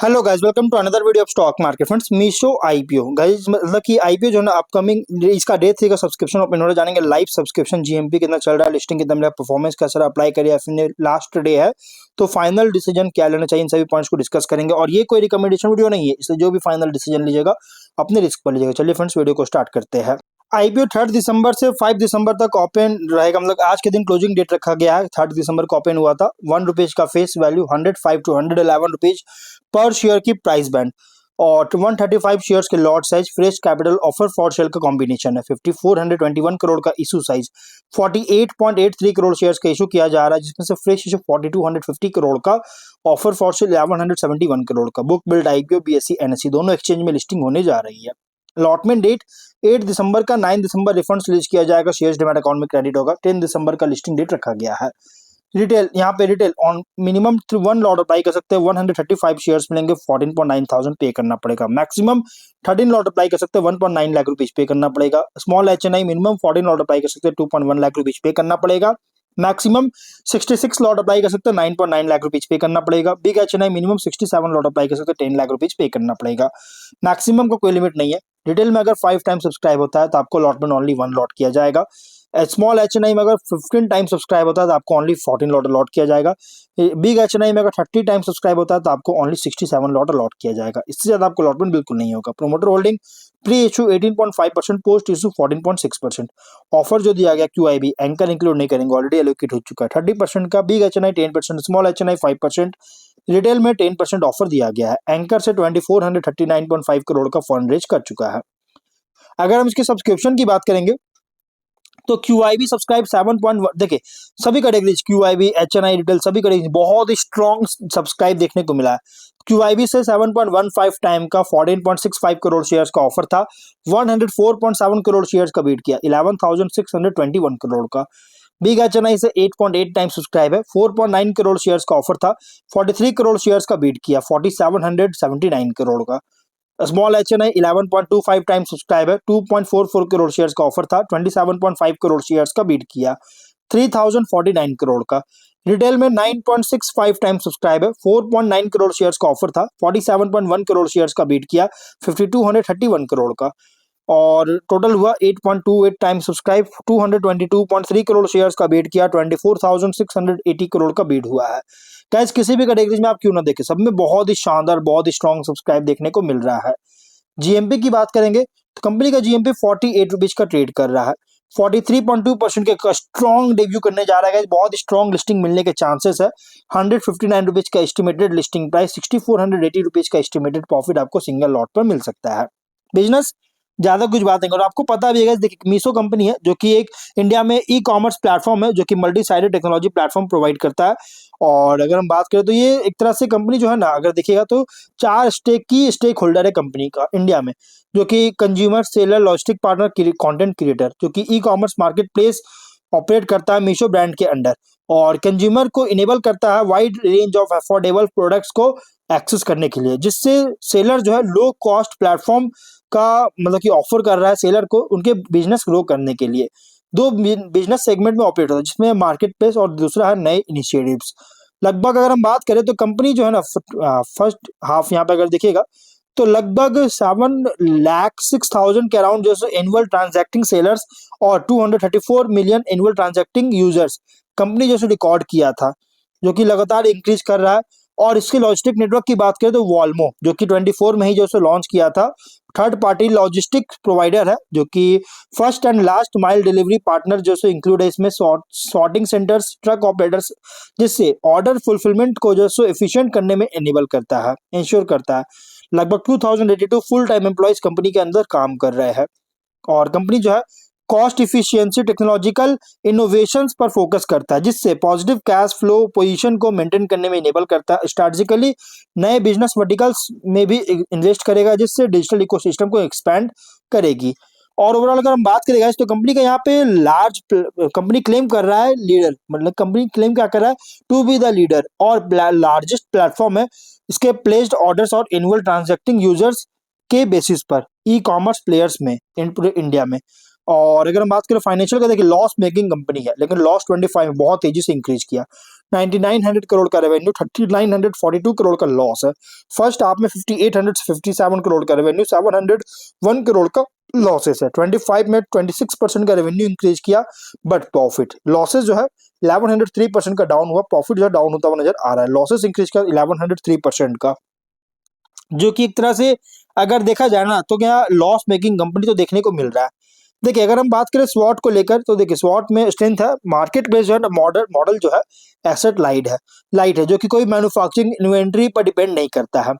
Hello guys, welcome to another video of stock market friends. Meesho IPO guys, मतलब कि IPO जो है ना अपकमिंग, इसका डे 3 का सब्सक्रिप्शन ओपन हो रहा है। जानेंगे लाइव सब्सक्रिप्शन जीएमपी कितना चल रहा है, लिस्टिंग कितना मिला, परफॉर्मेंस कैसा रहा, अप्लाई करिए, फिर लास्ट डे है तो फाइनल डिसीजन क्या लेना चाहिए, इन सभी पॉइंट्स को डिस्कस करेंगे। और ये कोई रिकमेंडेशन वीडियो नहीं है, इसलिए जो भी फाइनल डिसीजन लीजिएगा अपने रिस्क पर लीजिएगा। चलिए फ्रेंड्स, वीडियो को स्टार्ट करते हैं। आईपीओ 3 दिसंबर से 5 दिसंबर तक ओपन रहेगा, मतलब आज के दिन क्लोजिंग डेट रखा गया है। 3 दिसंबर को ओपन हुआ था। ₹1 का फेस वैल्यू, 105 टू 111 रुपीज पर शेयर की प्राइस बैंड, और 135 शेयर्स के lot size, fresh capital, offer for sale का कॉम्बिनेशन है। 5421 करोड़ का इशू साइज, 48.83 करोड़ शेयर्स का इशू किया जा रहा है, जिसमें से फ्रेश इशू 4250 करोड़ का, ऑफर फॉर सेल 1171 करोड़ का। Book build IPO BSE NSE दोनों एक्सचेंज में लिस्टिंग होने जा रही है। अलॉटमेंट डेट 8 दिसंबर का, 9 दिसंबर रिफंड रिलीज किया जाएगा, शेयर्स डिमैट अकाउंट में क्रेडिट होगा। 10 दिसंबर का लिस्टिंग डेट रखा गया है। रिटेल, यहाँ पे retail on minimum 1 lot apply कर सकते हैं, 135 शेयर्स मिलेंगे, 14.9 थाउजेंड पे करना पड़ेगा। मैक्सिमम 13 लॉट अप्लाई कर सकते हैं, 1.9 लाख रुपीज पे करना पड़ेगा। Small HNI minimum 14 lot apply कर सकते हैं, 2.1 लाख रुपीज पे करना पड़ेगा। मैक्सिमम 66 लॉट अप्लाई कर सकते हैं, 9.9 लाख रुपीज पे करना पड़ेगा। Big HNI minimum 67 lot apply कर सकते हैं, 10 लाख रुपीज पे करना पड़ेगा। मैक्सिमम का कोई लिमिट नहीं है। रिटेल में अगर 5 टाइम सब्सक्राइब होता है तो आपको अलॉटमेंट ओनली 1 लॉट किया जाएगा। स्मॉल एचएनआई में अगर 15 टाइम सब्सक्राइब होता है तो आपको ओनली 14 लॉट अलॉट किया जाएगा। बिग एचएनआई में अगर 30 टाइम सब्सक्राइब होता है तो आपको ओनली 67 लॉट अलॉट किया जाएगा। इससे ज्यादा आपको अलॉटमेंट बिल्कुल नहीं होगा। Promoter holding pre issue 18.5%, post issue 14.6%। Offer जो दिया गया क्यूआईबी एंकर इंक्लूड नहीं करेंगे, ऑलरेडी एलोकेट हो चुका है। 30% का big HNI, 10%, small HNI 5%, retail में 10% ऑफर दिया गया है। एंकर से 2439.5 करोड़ का फंड रेज कर चुका है। अगर हम इसके सब्सक्रिप्शन की बात करेंगे तो क्यूआईबी सब्सक्राइब 7.1, देखिए सभी कैटेगरीज क्यूआईबी, एचएनआई, रिटेल सभी कैटेगरी बहुत ही स्ट्रॉन्ग सब्सक्राइब देखने को मिला है। क्यूआईबी से 7.15 टाइम का 14.65 करोड़ शेयर्स का ऑफर था, 104.7 करोड़ शेयर्स का बीट किया, 11,621 करोड़ का। बिग एचएनआई से 8.8 टाइम सब्सक्राइब है, 4.9 करोड़ शेयर्स का ऑफर था, 43 करोड़ शेयर्स का बीट किया, 4,779 करोड़ का। स्मॉल एचएनआई 11.25 टाइम सब्सक्राइब है, 2.44 करोड़ शेयर्स का ऑफर था, 27.5 करोड़ शेयर्स का बीट किया, 3,049 करोड़ का। रिटेल में 9.65 टाइम सब्सक्राइब है, 4.9 करोड़ शेयर्स का ऑफर था, 47.1 करोड़ शेयर्स का बीट किया, 5,231 करोड़ का। और टोटल हुआ 8.28 टाइम सब्सक्राइब, 222.3 करोड़ शेयर्स का बीट किया, 24,680 करोड़ का बीट हुआ है। गाइस, किसी भी कैटेगरी में आप क्यों ना देखें, सब में बहुत ही शानदार, बहुत ही स्ट्रॉन्ग सब्सक्राइब देखने को मिल रहा है। जीएमपी की बात करेंगे तो कंपनी का जीएमपी 48 रुपीज का ट्रेड कर रहा है, 43.2% के स्ट्रॉन्ग डेब्यू करने जा रहा है। बहुत स्ट्रॉन्ग लिस्टिंग मिलने के चांसेस है। 159 रुपीज का एस्टिमेटेड लिस्टिंग प्राइस, 6480 रुपीज का एस्टिमेटेड प्रॉफिट आपको सिंगल लॉट पर मिल सकता है। बिजनेस ज्यादा कुछ बात नहीं, और आपको पता भी है देखिए मीशो कंपनी है जो कि एक इंडिया में ई कॉमर्स प्लेटफॉर्म है, जो कि multi sided technology platform provide करता है। और अगर हम बात करें तो ये एक तरह से कंपनी जो है ना, अगर देखिएगा तो 4 स्टेक होल्डर है कंपनी का इंडिया में, जो कि consumer, seller, logistic partner, content creator, जो कि e commerce market place operate करता है मीशो ब्रांड के अंडर, और कंज्यूमर को इनेबल करता है wide range of affordable products को एक्सेस करने के लिए, जिससे सेलर जो है लो कॉस्ट प्लेटफॉर्म का मतलब कि ऑफर कर रहा है सेलर को उनके बिजनेस ग्रो करने के लिए। दो बिजनेस सेगमेंट में ऑपरेट होता है, जिसमें मार्केट प्लेस और दूसरा है नए इनिशिएटिव्स। लगभग अगर हम बात करें तो कंपनी जो है ना, फर्स्ट हाफ यहाँ पे अगर देखिएगा तो लगभग 7,06,000 के अराउंड जो है एनुअल ट्रांजैक्टिंग सेलर्स और 234 million annual transacting users company जो रिकॉर्ड किया था, जो कि लगातार इंक्रीज कर रहा है। और इसके लॉजिस्टिक नेटवर्क की बात करें तो वॉल्मो, जो कि 24 में ही जो लॉन्च किया था, थर्ड पार्टी लॉजिस्टिक प्रोवाइडर है, जो कि first and last mile delivery partner जो इंक्लूड है इसमें, सॉर्टिंग सेंटर्स, ट्रक ऑपरेटर्स, जिससे ऑर्डर फुलफिलमेंट को जो एफिशिएंट करने में एनेबल करता है, इंश्योर करता है। लगभग 2082 फुल टाइम एम्प्लॉयज कंपनी के अंदर काम कर रहे हैं। और कंपनी जो है कॉस्ट इफिशियंसी, टेक्नोलॉजिकल इनोवेशंस पर फोकस करता है, जिससे पॉजिटिव कैश फ्लो पोजीशन को मेंटेन करने में इनेबल करता है। स्ट्रैटेजिकली नए बिजनेस वर्टिकल्स में भी इन्वेस्ट करेगा, जिससे डिजिटल इकोसिस्टम को एक्सपैंड करेगी। और ओवरऑल अगर हम बात करेंगे तो कंपनी का यहाँ पे कंपनी क्लेम कर रहा है लीडर, मतलब कंपनी क्लेम क्या कर रहा है, टू बी द लीडर और लार्जेस्ट प्लेटफॉर्म है इसके प्लेस्ड ऑर्डर्स और एनुअल ट्रांजैक्टिंग यूजर्स के बेसिस पर ई कॉमर्स प्लेयर्स में इन पूरे इंडिया में। और अगर हम बात करें फाइनेंशियल का, देखिए लॉस मेकिंग कंपनी है, लेकिन लॉस 25 में बहुत तेजी से इंक्रीज किया, 9900 करोड़ का रेवेन्यू, 3942 करोड़ का लॉस है। फर्स्ट हाफ में 5857 करोड़ का रेवेन्यू, 701 करोड़ का लॉसेस है। 25 में 26% का रेवेन्यू इंक्रीज किया, बट प्रॉफिट लॉसेस जो है 1103% का डाउन हुआ, प्रॉफिट जो है डाउन होता हुआ नजर आ रहा है। लॉसेस इंक्रीज किया 1103% का, जो कि एक तरह से अगर देखा जाए ना तो क्या लॉस मेकिंग कंपनी तो देखने को मिल रहा है। देखिए अगर हम बात करें स्वॉट को लेकर, तो देखिए स्वॉट में स्ट्रेंथ है, मार्केट बेस्ड जो है ना, मॉडल मॉडल जो है एसेट लाइट है, जो कि कोई मैन्युफैक्चरिंग इन्वेंट्री पर डिपेंड नहीं करता है,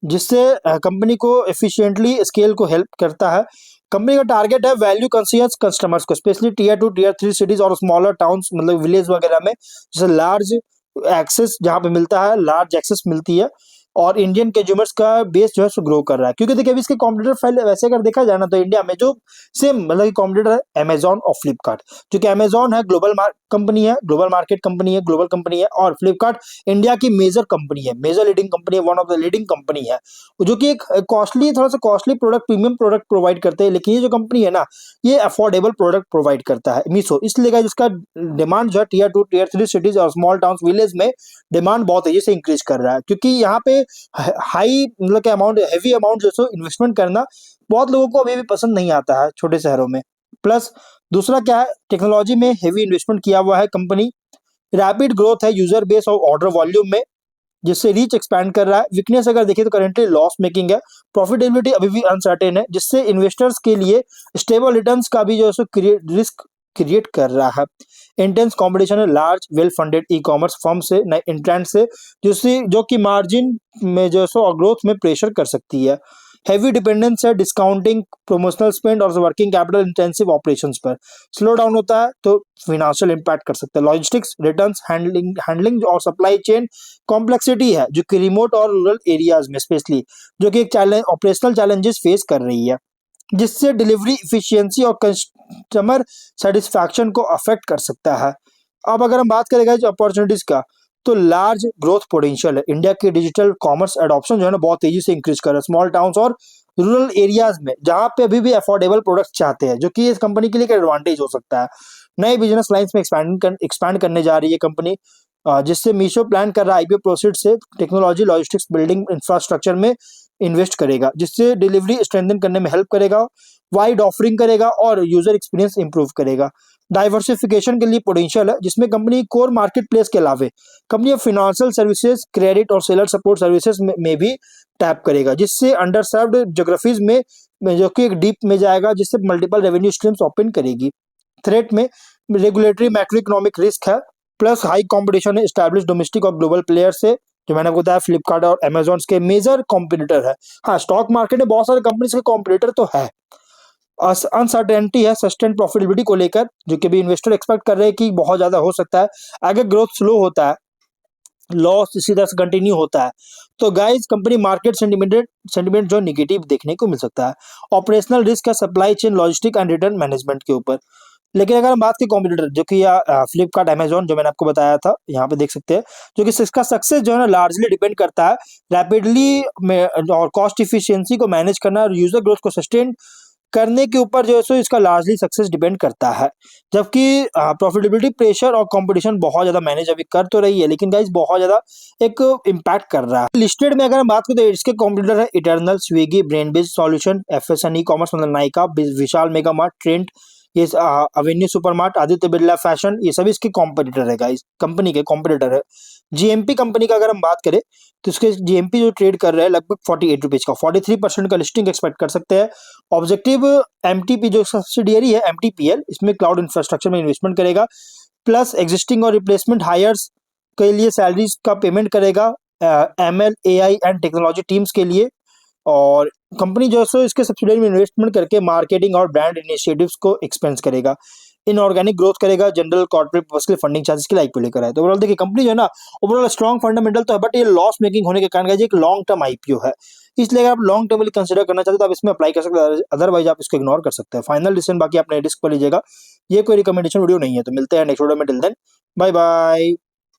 जिससे कंपनी को एफिशिएंटली स्केल को हेल्प करता है। कंपनी का टारगेट है वैल्यू कॉन्शियस कस्टमर्स को, स्पेशली टियर 2 टियर 3 सिटीज और स्मॉलर टाउन्स, मतलब विलेज वगैरह में, जैसे लार्ज एक्सेस जहाँ पे मिलता है, लार्ज एक्सेस मिलती है, और इंडियन कंज्यूमर्स का बेस जो है सो ग्रो कर रहा है। क्योंकि देखिए अभी इसके कॉम्पिटिटर फाइल वैसे अगर देखा जाए ना, तो इंडिया में जो सेम मतलब कॉम्पिटिटर है अमेजॉन और फ्लिपकार्ट, जो कि अमेजॉन है ग्लोबल कंपनी है, ग्लोबल मार्केट कंपनी है, ग्लोबल कंपनी है, और फ्लिपकार्ट इंडिया की मेजर कंपनी है, मेजर लीडिंग कंपनी है, one of the leading company है, जो कि एक कॉस्टली, थोड़ा सा costly product, premium product provide करते हैं। लेकिन ये जो कंपनी है ना, ये अफोर्डेबल प्रोडक्ट प्रोवाइड करता है मीशो, इसलिए जिसका डिमांड जो है टियर 2 टियर 3 सिटीज और स्मॉल टाउन विलेज में डिमांड बहुत तेजी से इंक्रीज कर रहा है। क्योंकि यहाँ पे हाई मतलब क्या अमाउंट, हैवी अमाउंट जो है इन्वेस्टमेंट करना बहुत लोगों को अभी भी पसंद नहीं आता है छोटे शहरों में। प्लस दूसरा क्या है, टेक्नोलॉजी में हेवी इन्वेस्टमेंट किया हुआ है कंपनी, रैपिड ग्रोथ है यूजर बेस और ऑर्डर वॉल्यूम में, जिससे रीच एक्सपैंड कर रहा है। वीकनेस अगर देखिए तो करेंटली लॉस मेकिंग है, प्रॉफिटेबिलिटी अभी भी अनसर्टेन है, जिससे इन्वेस्टर्स के लिए स्टेबल रिटर्न्स का भी जो है रिस्क क्रिएट कर रहा है। इंटेंस कंपटीशन है large well funded e commerce firm से, नए इंट्रेंट से, जो कि मार्जिन में जो है ग्रोथ में प्रेशर कर सकती है। हैवी डिपेंडेंस है डिस्काउंटिंग, प्रमोशनल स्पेंड और वर्किंग कैपिटल इंटेंसिव ऑपरेशंस पर। स्लो डाउन होता है तो फिनेंशियल इंपैक्ट कर सकता है। लॉजिस्टिक्स, रिटर्न्स, हैंडलिंग और सप्लाई चेन कॉम्प्लेक्सिटी है, जो कि रिमोट और रूरल एरियाज में स्पेशली, जो कि एक चैलेंज, ऑपरेशनल चैलेंजेस फेस कर रही है, जिससे डिलीवरी इफिशियंसी और कस्टमर सेटिस्फैक्शन को अफेक्ट कर सकता है। अब अगर हम बात करेंगे अपॉर्चुनिटीज का, तो लार्ज ग्रोथ पोटेंशियल है। इंडिया के डिजिटल कॉमर्स एडॉप्शन जो है ना बहुत तेजी से इंक्रीज कर रहा है स्मॉल टाउन्स और रूरल एरियाज में, जहां पे अभी भी अफोर्डेबल प्रोडक्ट्स चाहते हैं, जो कि इस कंपनी के लिए एक एडवांटेज हो सकता है। नए बिजनेस लाइंस में एक्सपैंड करने जा रही है कंपनी, जिससे मीशो प्लान कर रहा है आईपीओ प्रोसीड से टेक्नोलॉजी, लॉजिस्टिक्स, बिल्डिंग इंफ्रास्ट्रक्चर में इन्वेस्ट करेगा, जिससे डिलीवरी स्ट्रेंथन करने में हेल्प करेगा, वाइड ऑफरिंग करेगा और यूजर एक्सपीरियंस इंप्रूव करेगा। डाइवर्सिफिकेशन के लिए पोटेंशियल है, जिसमें कंपनी कोर मार्केट प्लेस के अलावे कंपनी फाइनेंशियल सर्विसेज, क्रेडिट और सेलर सपोर्ट सर्विसेज में भी टैप करेगा, जिससे अंडर सर्व्ड ज्योग्राफीज में जो कि एक डीप में जाएगा, जिससे मल्टीपल रेवेन्यू स्ट्रीम्स ओपन करेगी। थ्रेट में रेगुलेटरी मैक्रो इकोनॉमिक रिस्क है, प्लस हाई कंपटीशन है एस्टैब्लिश डोमेस्टिक और ग्लोबल प्लेयर से, जो मैंने आपको बताया फ्लिपकार्ट और अमेजॉन के मेजर कॉम्पिटिटर है। हाँ, स्टॉक मार्केट में बहुत सारे कंपनीज के कॉम्पिटिटर तो है। अनसर्टेनिटी है सस्टेन प्रॉफिटेबिलिटी को लेकर, जो कि भी इन्वेस्टर एक्सपेक्ट कर रहे हैं कि बहुत ज्यादा हो सकता है अगर ग्रोथ स्लो होता है, लॉस इसी तरह से कंटिन्यू होता है, तो गाइस कंपनी मार्केट सेंटिमेंट जो नेगेटिव देखने को मिल सकता है। ऑपरेशनल रिस्क है supply chain, logistic and return management के ऊपर। लेकिन अगर हम बात की कॉम्पिटिटर, जो कि फ्लिपकार्ट, अमेजॉन, जो मैंने आपको बताया था, यहाँ पे देख सकते हैं, जो कि इसका सक्सेस जो है ना लार्जली डिपेंड करता है रैपिडली और कॉस्ट इफिशियंसी को मैनेज करना और यूजर ग्रोथ को सस्टेन करने के ऊपर जो है सो इसका लार्जली सक्सेस डिपेंड करता है। जबकि प्रॉफिटेबिलिटी प्रेशर और कंपटीशन बहुत ज्यादा मैनेज अभी कर तो रही है, लेकिन गाइस बहुत ज्यादा एक इम्पैक्ट कर रहा है। लिस्टेड में अगर हम बात करें तो इसके कॉम्पिटिटर है eternal, Swiggy, brain based solution, एफएसएन e commerce मतलब नाइका, विशाल मेगा मार्ट, ट्रेंड, ये avenue supermart, Aditya Birla fashion, ये सभी इसके कॉम्पिटिटर है गाइस, कंपनी के कॉम्पिटिटर है। जीएमपी कंपनी का अगर हम बात करें तो इसके जीएमपी जो ट्रेड कर रहा है लगभग 48 रुपीज का, 43% का लिस्टिंग एक्सपेक्ट कर सकते हैं। ऑब्जेक्टिव एमटीपी जो सब्सिडियरी है एमटीपीएल, इसमें क्लाउड इंफ्रास्ट्रक्चर में इन्वेस्टमेंट करेगा, प्लस एग्जिस्टिंग और रिप्लेसमेंट हायर्स के लिए सैलरीज का पेमेंट करेगा, ML, AI and technology teams के लिए। और कंपनी जो है इसके सब्सिडियरी में इन्वेस्टमेंट करके मार्केटिंग और ब्रांड इनिशिएटिव्स को एक्सपेंस करेगा, इनऑर्गेनिक ग्रोथ करेगा, जनरल कॉर्पोरेट पर्पस के लिए फंडिंग चार्जेस के लिए आईपीओ लेकर आए। तो ओवरऑल देखिए कंपनी जो है ना ओवरऑल स्ट्रॉन्ग फंडामेंटल तो है, बट ये लॉस मेकिंग होने के कारण एक लॉन्ग टर्म आईपीओ है, इसलिए अगर आप लॉन्ग टर्म कंसिडर करना चाहते हो तो आप इसमें अप्लाई कर सकते हैं, अदरवाइज आप इसको इग्नोर कर सकते हैं। फाइनल डिसीजन बाकी अपने रिस्क पर लीजिएगा, ये कोई रिकमेंडेशन वीडियो नहीं है। तो मिलते हैं नेक्स्ट वीडियो में, टिल देन बाय बाय।